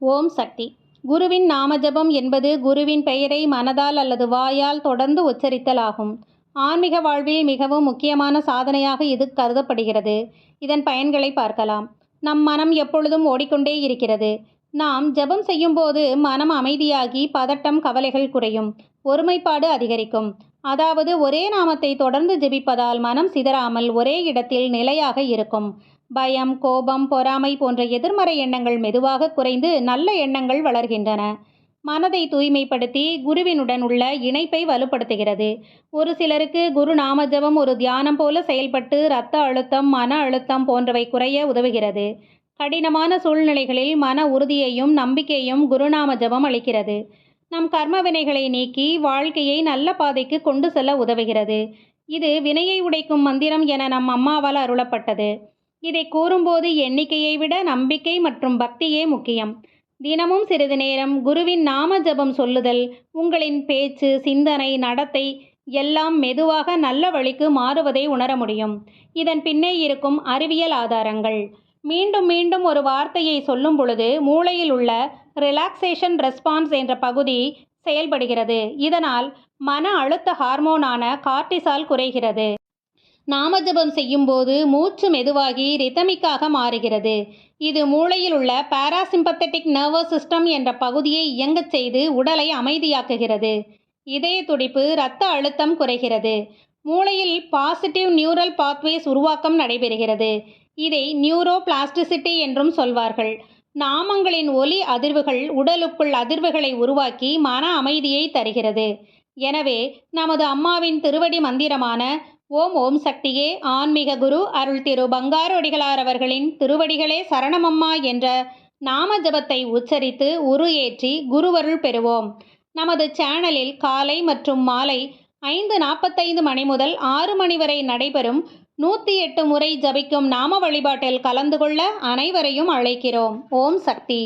ஓம் சக்தி. குருவின் நாமஜபம் என்பது குருவின் பெயரை மனதால் அல்லது வாயால் தொடர்ந்து உச்சரித்தல் ஆகும். ஆன்மீக வாழ்வில் மிகவும் முக்கியமான சாதனையாக இது கருதப்படுகிறது. இதன் பயன்களை பார்க்கலாம். நம் மனம் எப்பொழுதும் ஓடிக்கொண்டே இருக்கிறது. நாம் ஜெபம் செய்யும்போது மனம் அமைதியாகி பதட்டம், கவலைகள் குறையும். ஒருமைப்பாடு அதிகரிக்கும். அதாவது ஒரே நாமத்தை தொடர்ந்து ஜெபிப்பதால் மனம் சிதறாமல் ஒரே இடத்தில் நிலையாக இருக்கும். பயம், கோபம், பொறாமை போன்ற எதிர்மறை எண்ணங்கள் மெதுவாக குறைந்து நல்ல எண்ணங்கள் வளர்கின்றன. மனதை தூய்மைப்படுத்தி குருவினுடன் உள்ள இணைப்பை வலுப்படுத்துகிறது. ஒரு சிலருக்கு குரு நாமஜபம் ஒரு தியானம் போல செயல்பட்டு இரத்த அழுத்தம், மன அழுத்தம் போன்றவை குறைய உதவுகிறது. கடினமான சூழ்நிலைகளில் மன உறுதியையும் நம்பிக்கையும் குருநாம ஜபம் அளிக்கிறது. நம் கர்ம வினைகளை நீக்கி வாழ்க்கையை நல்ல பாதைக்கு கொண்டு செல்ல உதவுகிறது. இது வினையை உடைக்கும் மந்திரம் என நம் அம்மாவால் அருளப்பட்டது. இதை கூறும்போது எண்ணிக்கையை விட நம்பிக்கை மற்றும் பக்தியே முக்கியம். தினமும் சிறிது நேரம் குருவின் நாம ஜபம் சொல்லுதல் உங்களின் பேச்சு, சிந்தனை, நடத்தை எல்லாம் மெதுவாக நல்ல வழிக்கு மாறுவதை உணர முடியும். இதன் பின்னே இருக்கும் அறிவியல் ஆதாரங்கள். மீண்டும் மீண்டும் ஒரு வார்த்தையை சொல்லும் பொழுது மூளையில் உள்ள ரிலாக்ஸேஷன் ரெஸ்பான்ஸ் என்ற பகுதி செயல்படுகிறது. இதனால் மன அழுத்த ஹார்மோனான கார்டிசால் குறைகிறது. நாமஜபம் செய்யும்போது மூச்சு மெதுவாகி ரிதமிக்காக மாறுகிறது. இது மூளையில் உள்ள பாராசிம்பத்தட்டிக் நர்வஸ் சிஸ்டம் என்ற பகுதியை இயங்கச் செய்து உடலை அமைதியாக்குகிறது. இதய துடிப்பு, இரத்த அழுத்தம் குறைகிறது. மூளையில் பாசிட்டிவ் நியூரல் பாத்வேஸ் உருவாக்கம் நடைபெறுகிறது. இதை நியூரோ பிளாஸ்டிசிட்டி என்றும் சொல்வார்கள். நாமங்களின் ஒலி அதிர்வுகள் உடலுக்குள் அதிர்வுகளை உருவாக்கி மன அமைதியை தருகிறது. எனவே நமது அம்மாவின் திருவடி மந்திரமான ஓம் சக்தியே ஆன்மீக குரு அருள் திரு பங்காரு அடிகளார் அவர்களின் திருவடிகளே சரணமம்மா என்ற நாம ஜபத்தை உச்சரித்து உரு ஏற்றி குருவருள் பெறுவோம். நமது சேனலில் காலை மற்றும் மாலை 5:45 மணி முதல் 6 மணி வரை நடைபெறும் 108 முறை ஜபிக்கும் நாம வழிபாட்டில் கலந்து கொள்ள அனைவரையும் அழைக்கிறோம். ஓம் சக்தி.